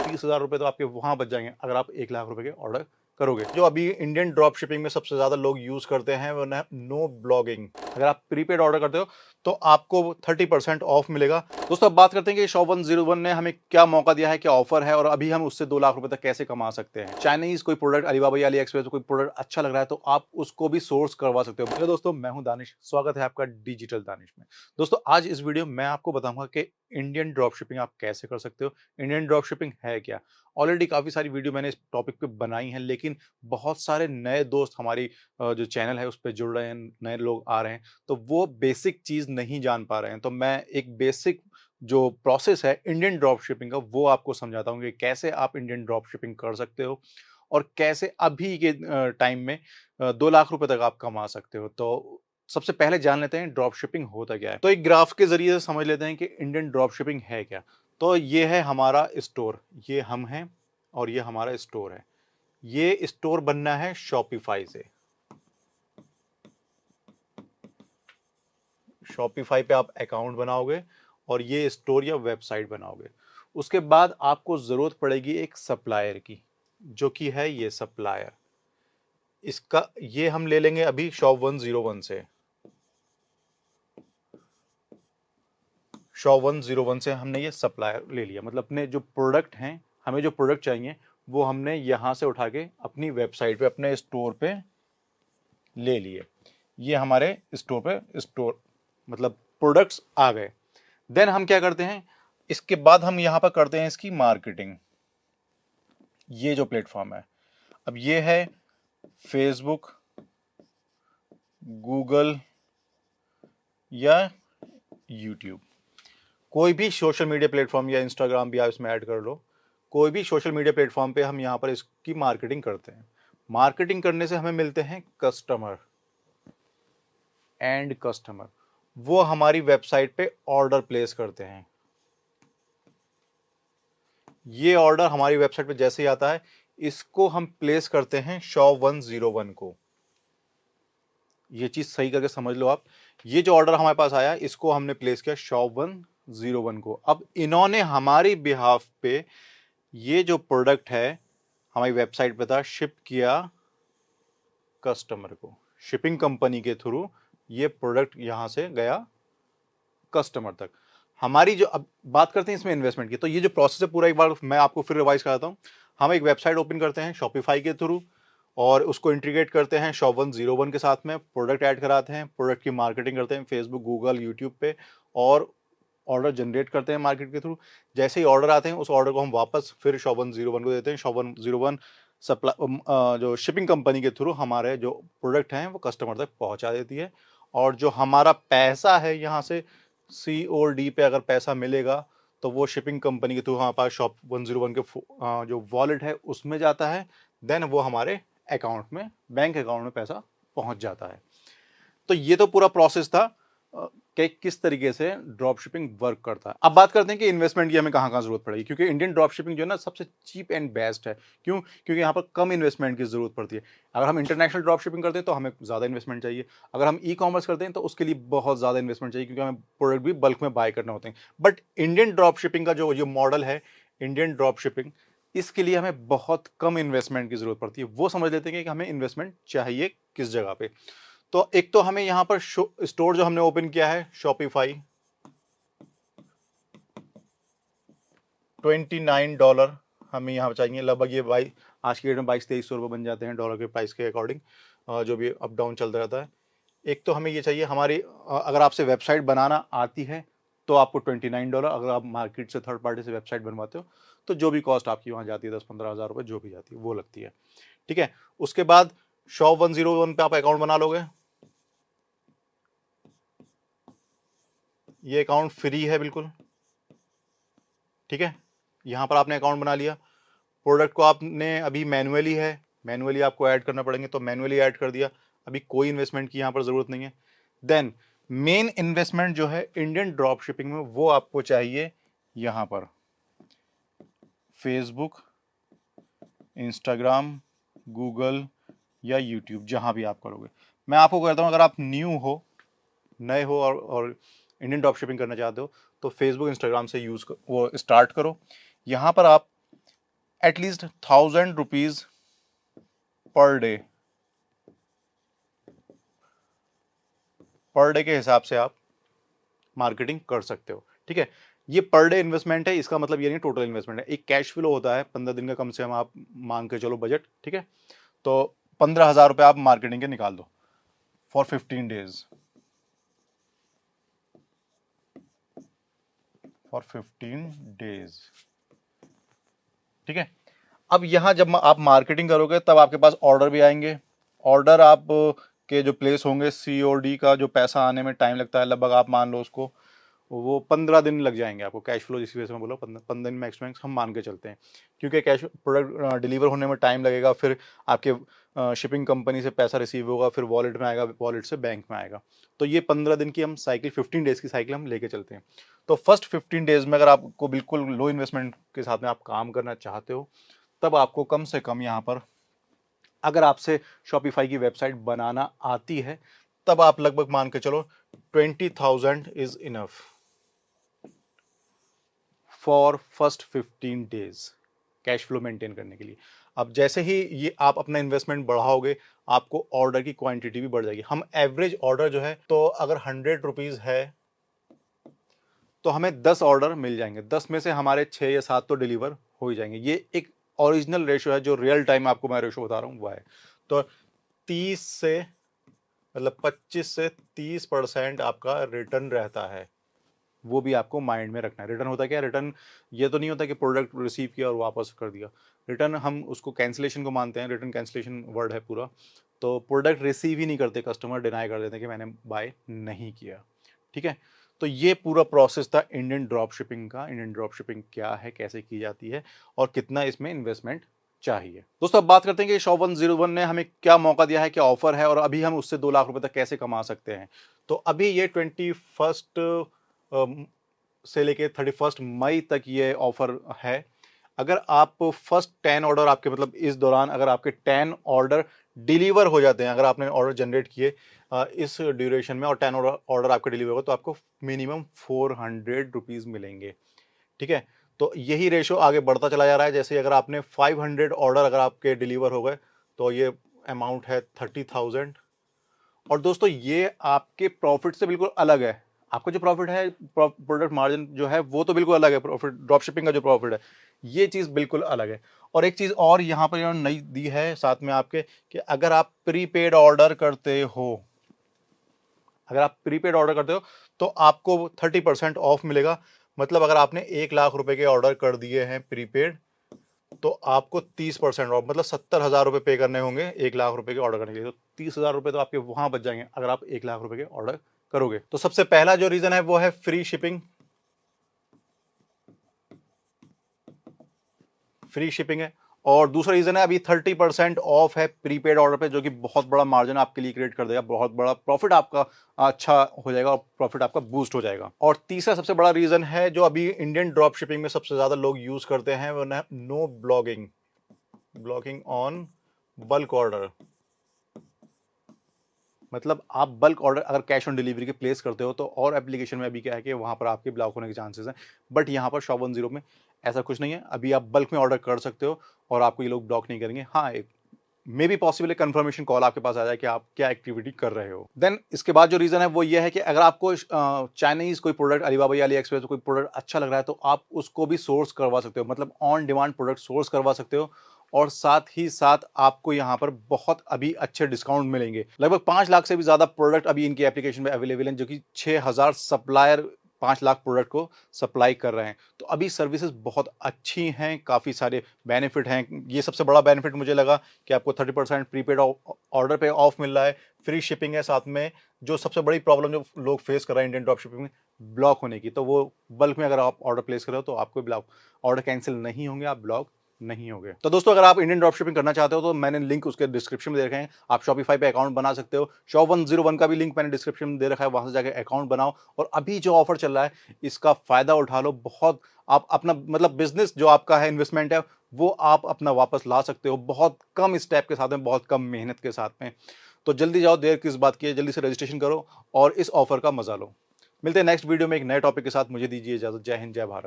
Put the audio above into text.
30,000 रुपये तो आपके वहाँ बच जाएंगे अगर आप 1 लाख रुपए के ऑर्डर करोगे। जो अभी इंडियन ड्रॉप शिपिंग में सबसे ज़्यादा लोग यूज़ करते हैं वो नो ब्लॉगिंग। अगर आप प्रीपेड ऑर्डर करते हो तो आपको 30% ऑफ मिलेगा। दोस्तों अब बात करते हैं कि Shop101 ने हमें क्या मौका दिया है, क्या ऑफर है और अभी हम उससे 2 लाख रुपए तक कैसे कमा सकते हैं। चाइनीज कोई प्रोडक्ट अलीबाबा या अली एक्सप्रेस कोई प्रोडक्ट अच्छा लग रहा है तो आप उसको भी सोर्स करवा सकते हो। हेलो दोस्तों, मैं हूं दानिश, स्वागत है आपका डिजिटल दानिश में। दोस्तों आज इस वीडियो में मैं आपको बताऊंगा कि इंडियन ड्रॉप शिपिंग आप कैसे कर सकते हो, इंडियन ड्रॉप शिपिंग है क्या। ऑलरेडी काफी सारी वीडियो मैंने इस टॉपिक पे बनाई है, लेकिन बहुत सारे नए दोस्त हमारी जो चैनल है उस पर जुड़ रहे हैं, नए लोग आ रहे हैं तो वो बेसिक चीज नहीं जान पा रहे हैं। तो मैं एक बेसिक जो प्रोसेस है इंडियन ड्रॉप शिपिंग का वो आपको समझाता हूँ कि कैसे आप इंडियन ड्रॉप शिपिंग कर सकते हो और कैसे अभी के टाइम में 2 लाख रुपए तक आप कमा सकते हो। तो सबसे पहले जान लेते हैं ड्रॉप शिपिंग होता क्या है। तो एक ग्राफ के जरिए से समझ लेते हैं कि इंडियन ड्रॉप शिपिंग है क्या। तो ये है हमारा स्टोर, ये हम हैं और ये हमारा स्टोर है। ये स्टोर बनना है शॉपिफाई से। शॉपिफाई पे आप अकाउंट बनाओगे और ये स्टोर या वेबसाइट बनाओगे। उसके बाद आपको जरूरत पड़ेगी एक सप्लायर की, जो कि है ये सप्लायर। इसका ये हम ले लेंगे अभी Shop101 से। Shop101 से हमने ये सप्लायर ले लिया, मतलब अपने जो प्रोडक्ट हैं, हमें जो प्रोडक्ट चाहिए वो हमने यहां से उठा के अपनी वेबसाइट पे, अपने स्टोर पे ले लिए। ये हमारे स्टोर पे स्टोर मतलब प्रोडक्ट्स आ गए। देन हम क्या करते हैं, इसके बाद हम यहां पर करते हैं इसकी मार्केटिंग। ये जो प्लेटफॉर्म है, अब ये है फेसबुक, गूगल या यूट्यूब। कोई भी सोशल मीडिया प्लेटफॉर्म या इंस्टाग्राम भी आप इसमें ऐड कर लो, कोई भी सोशल मीडिया प्लेटफॉर्म पे हम यहाँ पर इसकी मार्केटिंग करते हैं। मार्केटिंग करने से हमें मिलते हैं कस्टमर, एंड कस्टमर वो हमारी वेबसाइट पे ऑर्डर प्लेस करते हैं। ये ऑर्डर हमारी वेबसाइट पे जैसे ही आता है, इसको हम प्लेस करते हैं Shop101 को। ये चीज सही करके समझ लो आप। ये जो ऑर्डर हमारे पास आया, इसको हमने प्लेस किया Shop101 को। अब इन्होंने हमारी बिहाफ पे ये जो प्रोडक्ट है हमारी वेबसाइट पे था, शिप किया कस्टमर को। शिपिंग कंपनी के थ्रू ये प्रोडक्ट यहां से गया कस्टमर तक। हमारी जो, अब बात करते हैं इसमें इन्वेस्टमेंट की, तो ये जो प्रोसेस है पूरा एक बार मैं आपको फिर रिवाइज कराता हूं। हम एक वेबसाइट ओपन करते हैं शॉपिफाई के थ्रू और उसको इंटीग्रेट करते हैं Shop101 के साथ में, प्रोडक्ट ऐड कराते हैं, प्रोडक्ट की मार्केटिंग करते हैं फेसबुक, गूगल, यूट्यूब पे और ऑर्डर जनरेट करते हैं मार्केट के थ्रू। जैसे ही ऑर्डर आते हैं उस ऑर्डर को हम वापस फिर Shop101 को देते हैं। Shop101 सप्लाई जो शिपिंग कंपनी के थ्रू हमारे जो प्रोडक्ट हैं वो कस्टमर तक पहुंचा देती है। और जो हमारा पैसा है यहाँ से COD पे अगर पैसा मिलेगा तो वो शिपिंग कंपनी के थ्रू हमारे पास Shop101 के जो वॉलेट है उसमें जाता है। देन वो हमारे अकाउंट में, बैंक अकाउंट में पैसा पहुंच जाता है। तो ये तो पूरा प्रोसेस था कि किस तरीके से ड्रॉप शिपिंग वर्क करता है। अब बात करते हैं कि इन्वेस्टमेंट की हमें कहाँ कहाँ जरूरत पड़ेगी, क्योंकि इंडियन ड्रॉप शिपिंग जो है ना सबसे चीप एंड बेस्ट है। क्यों? क्योंकि यहाँ पर कम इन्वेस्टमेंट की जरूरत पड़ती है। अगर हम इंटरनेशनल ड्रॉप शिपिंग करते हैं तो हमें ज्यादा इन्वेस्टमेंट चाहिए। अगर हम ई-कॉमर्स करते हैं तो उसके लिए बहुत ज्यादा इन्वेस्टमेंट चाहिए, क्योंकि हमें प्रोडक्ट भी बल्क में बाय करने होते हैं। बट इंडियन ड्रॉप शिपिंग का जो मॉडल है, इंडियन ड्रॉप शिपिंग, इसके लिए हमें बहुत कम इन्वेस्टमेंट की जरूरत पड़ती है। वो समझ लेते हैं कि हमें इन्वेस्टमेंट चाहिए किस जगह पे। तो एक तो हमें यहां पर स्टोर जो हमने ओपन किया है शॉपिफाई, $29 हमें यहाँ चाहिए लगभग। ये भाई आज की डेट में 2200-2300 रुपये बन जाते हैं डॉलर के प्राइस के अकॉर्डिंग, जो भी अप डाउन चलता रहता है। एक तो हमें ये चाहिए हमारी, अगर आपसे वेबसाइट बनाना आती है तो आपको $29, अगर आप मार्केट से थर्ड पार्टी से वेबसाइट बनवाते हो तो जो भी कॉस्ट आपकी वहाँ जाती है 10-15 हज़ार रुपये जो भी जाती है वो लगती है। ठीक है, उसके बाद Shop101 पे आप अकाउंट बना लोगे। ये अकाउंट फ्री है बिल्कुल। ठीक है, यहां पर आपने अकाउंट बना लिया। प्रोडक्ट को आपने अभी मैनुअली आपको ऐड करना पड़ेंगे तो मैनुअली ऐड कर दिया। अभी कोई इन्वेस्टमेंट की यहां पर जरूरत नहीं है। देन मेन इन्वेस्टमेंट जो है इंडियन ड्रॉप शिपिंग में वो आपको चाहिए यहां पर फेसबुक, इंस्टाग्राम, गूगल या यूट्यूब, जहां भी आप करोगे। मैं आपको कहता हूं अगर आप नए हो और इंडियन ड्रॉप शिपिंग करना चाहते हो तो फेसबुक, इंस्टाग्राम से वो स्टार्ट करो। यहां पर आप at least 1,000 rupees per day, per day के हिसाब से आप मार्केटिंग कर सकते हो। ठीक है, ये पर डे इन्वेस्टमेंट है, इसका मतलब ये नहीं टोटल इन्वेस्टमेंट है। एक कैश फ्लो होता है 15 दिन का कम से कम, आप मांग के चलो बजट। ठीक है, तो 15,000 रुपए आप मार्केटिंग के निकाल दो फॉर 15 डेज, फॉर 15 डेज। ठीक है, अब यहां जब आप मार्केटिंग करोगे तब आपके पास ऑर्डर भी आएंगे। ऑर्डर आप के जो प्लेस होंगे, सीओडी का जो पैसा आने में टाइम लगता है, लगभग आप मान लो उसको वो 15 दिन लग जाएंगे आपको। कैश फ्लो जिस वजह से मैं बोला 15 दिन मैक्स मैक्स हम मान के चलते हैं, क्योंकि कैश प्रोडक्ट डिलीवर होने में टाइम लगेगा, फिर आपके शिपिंग कंपनी से पैसा रिसीव होगा, फिर वॉलेट में आएगा, वॉलेट से बैंक में आएगा। तो ये 15 दिन की हम साइकिल, 15 डेज की साइकिल हम लेके चलते हैं। तो फर्स्ट 15 डेज में अगर आपको बिल्कुल लो इन्वेस्टमेंट के साथ में आप काम करना चाहते हो, तब आपको कम से कम यहाँ पर, अगर आपसे शॉपिफाई की वेबसाइट बनाना आती है, तब आप लगभग मान के चलो 20,000 is enough for first 15 days cash flow maintain करने के लिए। अब जैसे ही ये आप अपना इन्वेस्टमेंट बढ़ाओगे, आपको ऑर्डर की क्वांटिटी भी बढ़ जाएगी। हम एवरेज ऑर्डर जो है, तो अगर 100 रुपीज है तो हमें 10 ऑर्डर मिल जाएंगे, 10 में से हमारे 6 या 7 तो डिलीवर हो ही जाएंगे। ये एक ओरिजिनल रेशो है, जो रियल टाइम आपको मैं रेशो बता रहा हूँ वो है। तो 30 से मतलब 25 से 30% आपका रिटर्न रहता है, वो भी आपको माइंड में रखना है। रिटर्न होता क्या है? रिटर्न ये तो नहीं होता कि प्रोडक्ट रिसीव किया और वापस कर दिया। रिटर्न हम उसको कैंसिलेशन को मानते हैं, रिटर्न कैंसिलेशन वर्ड है पूरा। तो प्रोडक्ट रिसीव ही नहीं करते, कस्टमर डिनाई कर देते हैं कि मैंने बाय नहीं किया। ठीक है, तो ये पूरा प्रोसेस था इंडियन ड्रॉप शिपिंग का। इंडियन ड्रॉप शिपिंग क्या है, कैसे की जाती है, और कितना इसमें इन्वेस्टमेंट चाहिए। दोस्तों अब बात करते हैं कि शॉप 101 ने हमें क्या मौका दिया है, क्या ऑफर है, और अभी हम उससे 2 लाख रुपए तक कैसे कमा सकते हैं। तो अभी ये 21 से लेके 31 मई तक ये ऑफर है। अगर आप फर्स्ट 10 ऑर्डर आपके, मतलब इस दौरान अगर आपके 10 ऑर्डर डिलीवर हो जाते हैं, अगर आपने ऑर्डर जनरेट किए इस ड्यूरेशन में और 10 ऑर्डर आपके डिलीवर हो, तो आपको मिनिमम 400 रुपीज मिलेंगे। ठीक है, तो यही रेशो आगे बढ़ता चला जा रहा है। जैसे अगर आपने 500 ऑर्डर अगर आपके डिलीवर हो गए, तो ये अमाउंट है 30,000। और दोस्तों ये आपके प्रॉफिट से बिल्कुल अलग है। आपका जो प्रॉफिट है, प्रोडक्ट मार्जिन जो है, वो तो बिल्कुल अलग है। प्रॉफिट, ड्रॉप शिपिंग का जो प्रॉफिट है, ये चीज बिल्कुल अलग है। और एक चीज और यहाँ पर इन्होंने नई दी है साथ में आपके, कि अगर आप प्रीपेड ऑर्डर करते हो, अगर आप प्रीपेड ऑर्डर करते हो, तो आपको 30% ऑफ मिलेगा। मतलब अगर आपने 1 लाख रुपए के ऑर्डर कर दिए हैं प्रीपेड, तो आपको 30% ऑफ, मतलब 70,000 रुपए पे करने होंगे 1 लाख रुपए के ऑर्डर करने के लिए। तो 30,000 रुपए तो आपके वहां बच जाएंगे अगर आप 1 लाख रुपए के ऑर्डर करोगे। तो सबसे पहला जो रीजन है वो है फ्री शिपिंग। फ्री शिपिंग है। और दूसरा रीजन है अभी 30% ऑफ है प्रीपेड ऑर्डर पे, जो कि बहुत बड़ा मार्जिन आपके लिए क्रिएट कर देगा, बहुत बड़ा प्रॉफिट आपका अच्छा हो जाएगा और प्रॉफिट आपका बूस्ट हो जाएगा। और तीसरा सबसे बड़ा रीजन है जो अभी इंडियन ड्रॉप शिपिंग में सबसे ज्यादा लोग यूज करते हैं, वो है no blogging, blocking on bulk order. मतलब आप बल्क ऑर्डर अगर कैश ऑन डिलीवरी के प्लेस करते हो, तो और एप्लीकेशन में अभी क्या है कि वहां पर आपके ब्लॉक होने के चांसेस हैं, बट यहाँ पर शॉप 101 में ऐसा कुछ नहीं है। अभी आप बल्क में ऑर्डर कर सकते हो और आपको ये लोग ब्लॉक नहीं करेंगे। हाँ, एक मे बी पॉसिबल एक कंफर्मेशन कॉल आपके पास आ जाए कि आप क्या एक्टिविटी कर रहे हो। देन इसके बाद जो रीजन है वो ये है कि अगर आपको चाइनीज कोई प्रोडक्ट, अलीबाबा या अली एक्सप्रेस कोई प्रोडक्ट अच्छा लग रहा है, तो आप उसको भी सोर्स करवा सकते हो, मतलब ऑन डिमांड प्रोडक्ट सोर्स करवा सकते हो। और साथ ही साथ आपको यहाँ पर बहुत अभी अच्छे डिस्काउंट मिलेंगे। लगभग 5 लाख से भी ज्यादा प्रोडक्ट अभी इनकी एप्लीकेशन में अवेलेबल हैं, जो कि 6,000 सप्लायर 5 लाख प्रोडक्ट को सप्लाई कर रहे हैं। तो अभी सर्विसेज बहुत अच्छी हैं, काफ़ी सारे बेनिफिट हैं। ये सबसे बड़ा बेनिफिट मुझे लगा कि आपको 30% प्रीपेड ऑर्डर पे ऑफ मिल रहा है, फ्री शिपिंग है साथ में। जो सबसे बड़ी प्रॉब्लम जो लोग फेस कर रहे हैं इंडियन ड्रॉप शिपिंग में, ब्लॉक होने की, तो वो बल्क में अगर आप ऑर्डर प्लेस कर रहे हो तो आपको ब्लॉक, ऑर्डर कैंसिल नहीं होंगे, आप ब्लॉक नहीं होगे। तो दोस्तों अगर आप इंडियन ड्रॉप शिपिंग करना चाहते हो, तो मैंने लिंक उसके डिस्क्रिप्शन में दे रखे हैं। आप शॉपिफाई पे अकाउंट बना सकते हो। शॉप 101 का भी लिंक मैंने डिस्क्रिप्शन में दे रखा है, वहां से जाकर अकाउंट बनाओ। और अभी जो ऑफर चल रहा है, इसका फायदा उठा लो। बहुत आप अपना, मतलब बिजनेस जो आपका है, इन्वेस्टमेंट है, वो आप अपना वापस ला सकते हो बहुत कम स्टेप के साथ में, बहुत कम मेहनत के साथ में। तो जल्दी जाओ, देर किस बात की है, जल्दी से रजिस्ट्रेशन करो और इस ऑफर का मजा लो। मिलते हैं नेक्स्ट वीडियो में एक नए टॉपिक के साथ। मुझे दीजिए इजाजत। जय हिंद, जय भारत।